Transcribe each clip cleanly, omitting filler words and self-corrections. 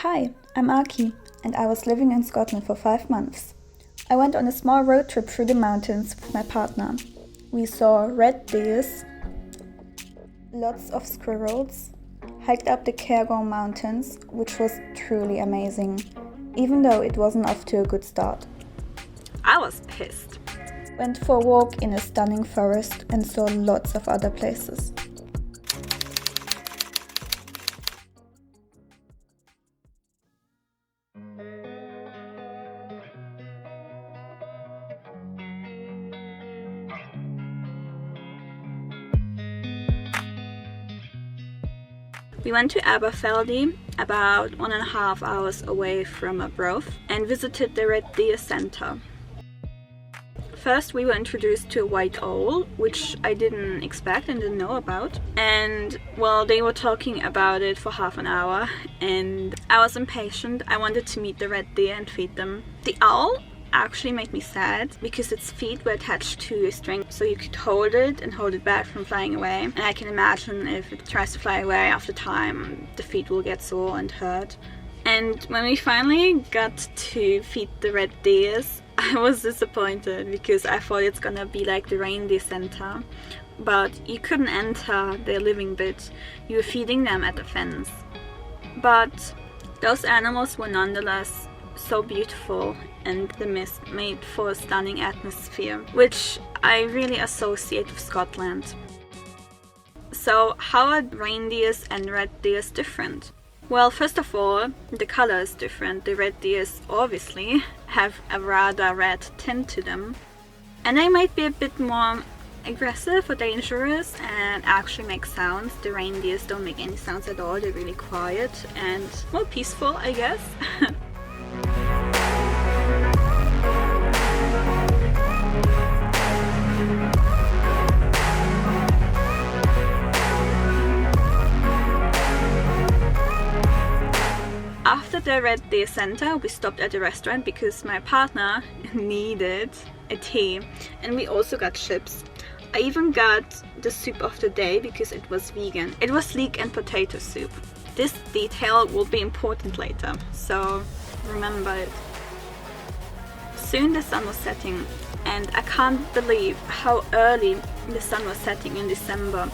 Hi, I'm Aki, and I was living in Scotland for 5 months. I went on a small road trip through the mountains with my partner. We saw red deers, lots of squirrels, hiked up the Cairngorm mountains, which was truly amazing, even though it wasn't off to a good start. I was pissed. Went for a walk in a stunning forest and saw lots of other places. We went to Aberfeldy, about 1.5 hours away from Aberfeldy, and visited the Red Deer Centre. First we were introduced to a white owl, which I didn't expect and didn't know about. And well, they were talking about it for half an hour and I was impatient. I wanted to meet the red deer and feed them. The owl actually made me sad because its feet were attached to a string, so you could hold it and hold it back from flying away. And I can imagine if it tries to fly away after time, the feet will get sore and hurt. And when we finally got to feed the red deers, I was disappointed because I thought it's gonna be like the reindeer center, but you couldn't enter their living bit. You were feeding them at the fence. But those animals were nonetheless so beautiful, and the mist made for a stunning atmosphere, which I really associate with Scotland. So how are reindeers and red deers different? Well, first of all, the color is different. The red deers obviously have a rather red tint to them, and they might be a bit more aggressive or dangerous and actually make sounds. The reindeers don't make any sounds at all. They're really quiet and more peaceful, I guess. After the Red Deer Centre, we stopped at a restaurant because my partner needed a tea, and we also got chips. I even got the soup of the day because it was vegan. It was leek and potato soup. This detail will be important later, so remember it. Soon the sun was setting, and I can't believe how early the sun was setting in December.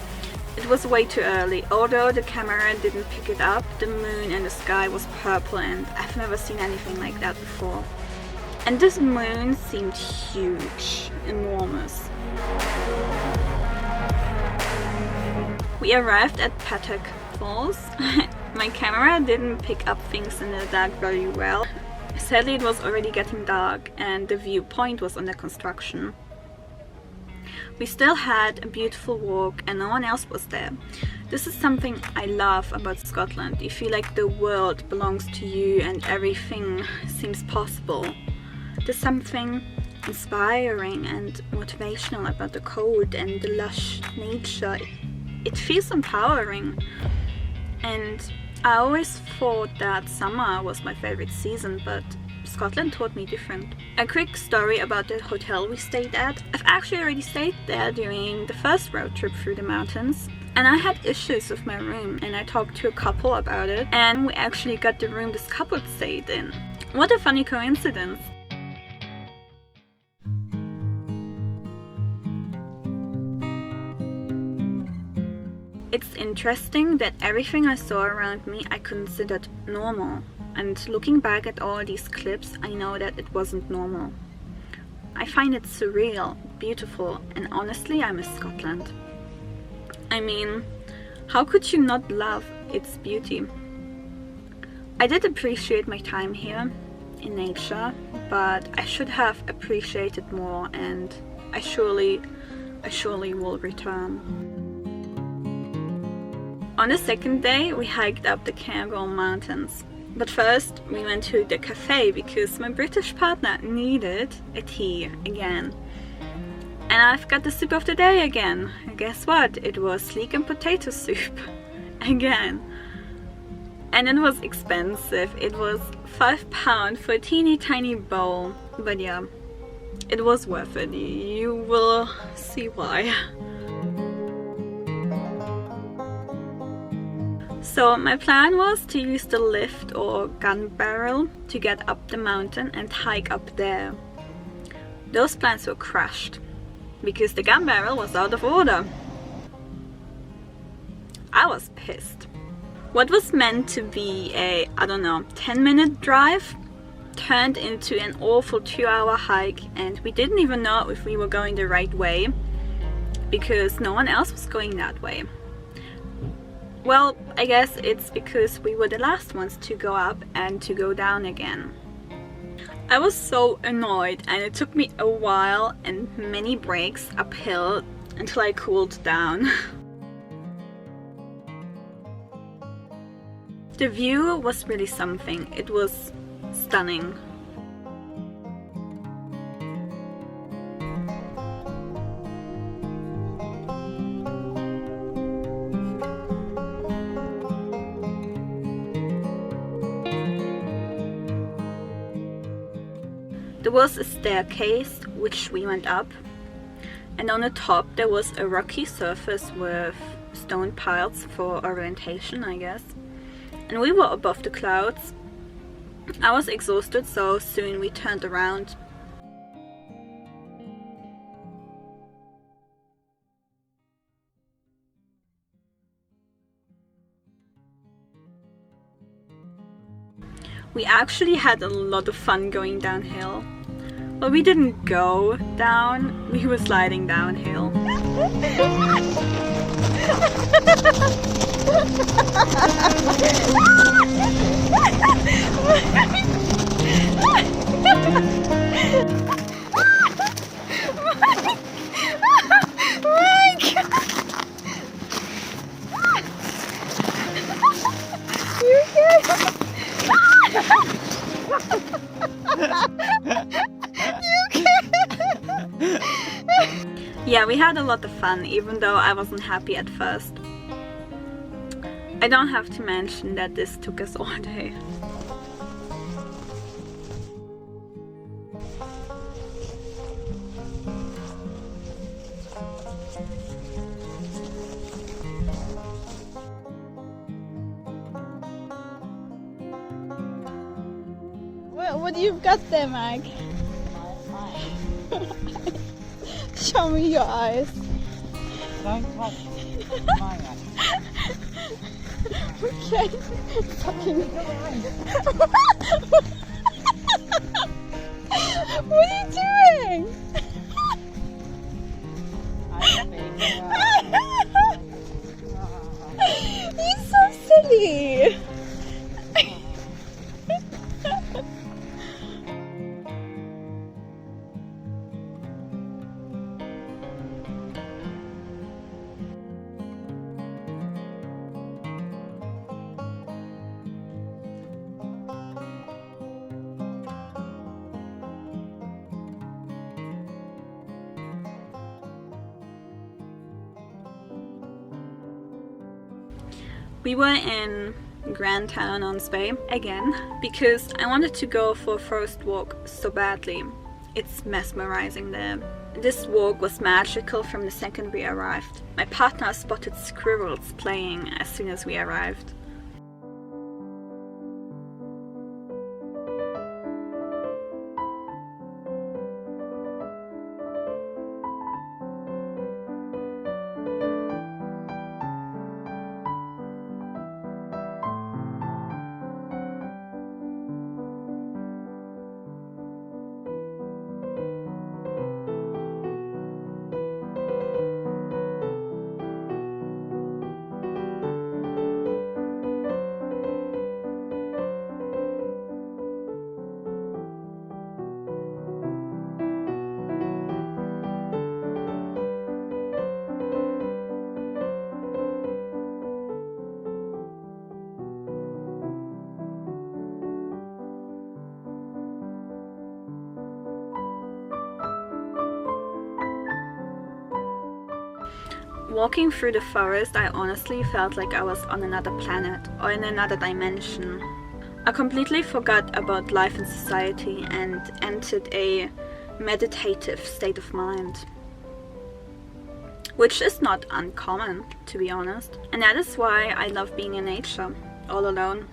It was way too early. Although the camera didn't pick it up, the moon and the sky was purple, and I've never seen anything like that before. And this moon seemed huge, enormous. We arrived at Pattack Falls. My camera didn't pick up things in the dark very well. Sadly, it was already getting dark and the viewpoint was under construction. We still had a beautiful walk and no one else was there. This is something I love about Scotland. You feel like the world belongs to you and everything seems possible. There's something inspiring and motivational about the cold and the lush nature. It feels empowering. And I always thought that summer was my favorite season, but Scotland taught me different. A quick story about the hotel we stayed at. I've actually already stayed there during the first road trip through the mountains, and I had issues with my room, and I talked to a couple about it, and we actually got the room this couple stayed in. What a funny coincidence. It's interesting that everything I saw around me I considered normal. And looking back at all these clips, I know that it wasn't normal. I find it surreal, beautiful, and honestly, I miss Scotland. I mean, how could you not love its beauty? I did appreciate my time here in nature, but I should have appreciated more, and I surely will return. On the second day, we hiked up the Cairngorm mountains. But first, we went to the cafe because my British partner needed a tea again. And I've got the soup of the day again. And guess what? It was leek and potato soup. Again. And it was expensive. It was £5 for a teeny tiny bowl. But yeah, it was worth it. You will see why. So my plan was to use the lift or gun barrel to get up the mountain and hike up there. Those plans were crushed because the gun barrel was out of order. I was pissed. What was meant to be a, 10-minute drive turned into an awful 2-hour hike, and we didn't even know if we were going the right way because no one else was going that way. Well, I guess it's because we were the last ones to go up and to go down again. I was so annoyed, and it took me a while and many breaks uphill until I cooled down. The view was really something. It was stunning. There was a staircase which we went up, and on the top there was a rocky surface with stone piles for orientation, I guess. And we were above the clouds. I was exhausted, so soon we turned around. We actually had a lot of fun going downhill. Well, we didn't go down, we were sliding downhill. Yeah, we had a lot of fun, even though I wasn't happy at first. I don't have to mention that this took us all day. What you've got there, Mag? Show me your eyes. Don't touch my eyes. Okay. Fucking. What are you doing? You're so silly. We were in Grantown-On-Spey again because I wanted to go for a forest walk so badly. It's mesmerising there. This walk was magical from the second we arrived. My partner spotted squirrels playing as soon as we arrived. Walking through the forest, I honestly felt like I was on another planet or in another dimension. I completely forgot about life and society and entered a meditative state of mind. which is not uncommon, to be honest. And that is why I love being in nature, all alone,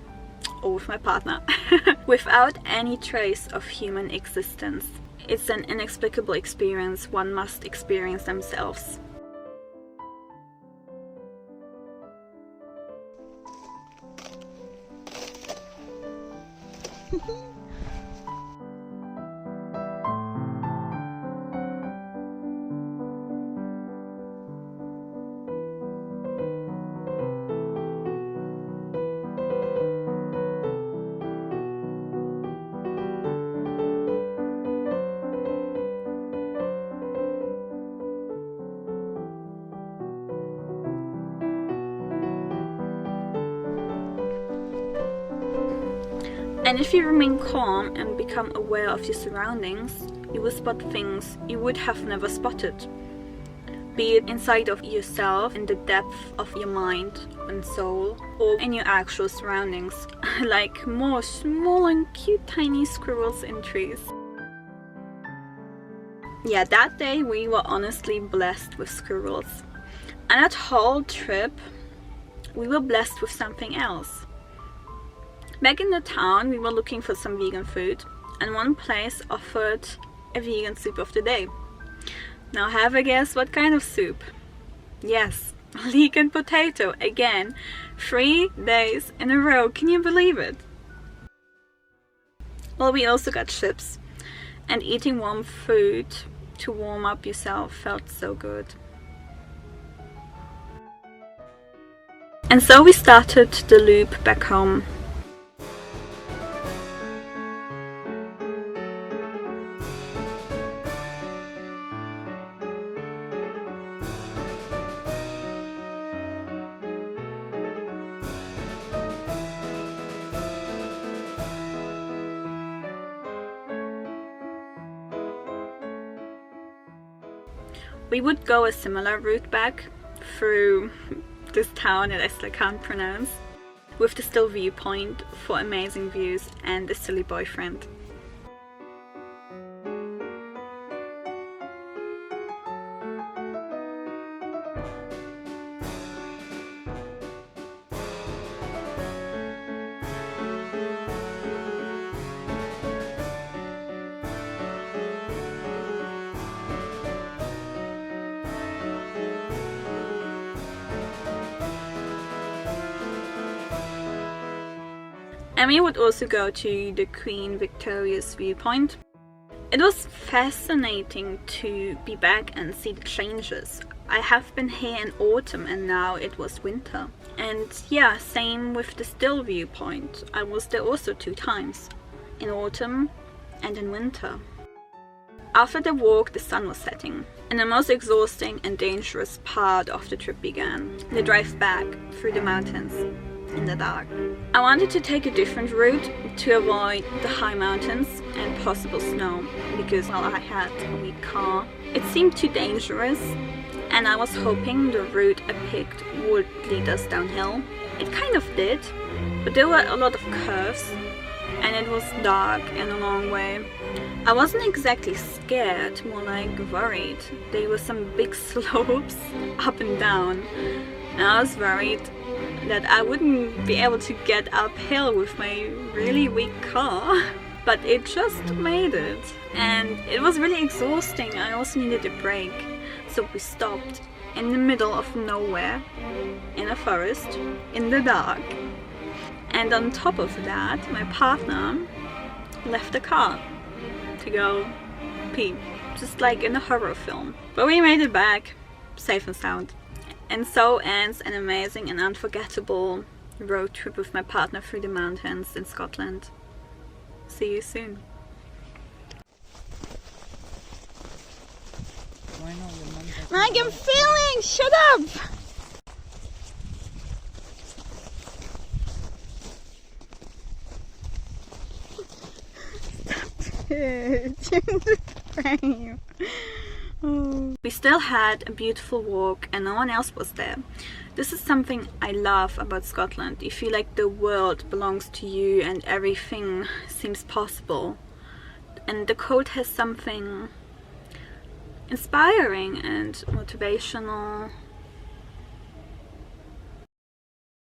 or with my partner, without any trace of human existence. It's an inexplicable experience one must experience themselves. And if you remain calm and become aware of your surroundings, you will spot things you would have never spotted. Be it inside of yourself, in the depth of your mind and soul, or in your actual surroundings, like more small and cute tiny squirrels in trees. Yeah, that day we were honestly blessed with squirrels. And that whole trip, we were blessed with something else. Back in the town, we were looking for some vegan food, and one place offered a vegan soup of the day. Now have a guess what kind of soup? Yes, leek and potato, again, 3 days in a row, can you believe it? Well, we also got chips, and eating warm food to warm up yourself felt so good. And so we started the loop back home. We would go a similar route back through this town that I still can't pronounce, with the still viewpoint for amazing views and a silly boyfriend. And we would also go to the Queen Victoria's viewpoint. It was fascinating to be back and see the changes. I have been here in autumn and now it was winter. And yeah, same with the still viewpoint. I was there also 2 times, in autumn and in winter. After the walk, the sun was setting, and the most exhausting and dangerous part of the trip began, the drive back through the mountains in the dark. I wanted to take a different route to avoid the high mountains and possible snow, because well, I had a weak car. It seemed too dangerous, and I was hoping the route I picked would lead us downhill. It kind of did, but there were a lot of curves, and it was dark and a long way. I wasn't exactly scared, more like worried. There were some big slopes up and down, and I was worried that I wouldn't be able to get uphill with my really weak car. But it just made it, and it was really exhausting. I also needed a break, so we stopped in the middle of nowhere, in a forest, in the dark. And on top of that, my partner left the car to go pee, just like in a horror film. But we made it back, safe and sound. And so ends an amazing and unforgettable road trip with my partner through the mountains in Scotland. See you soon. Mike, I'm filming! Shut up! Stop it! Oh. We still had a beautiful walk and no one else was there. This is something I love about Scotland. You feel like the world belongs to you and everything seems possible. And the cold has something inspiring and motivational.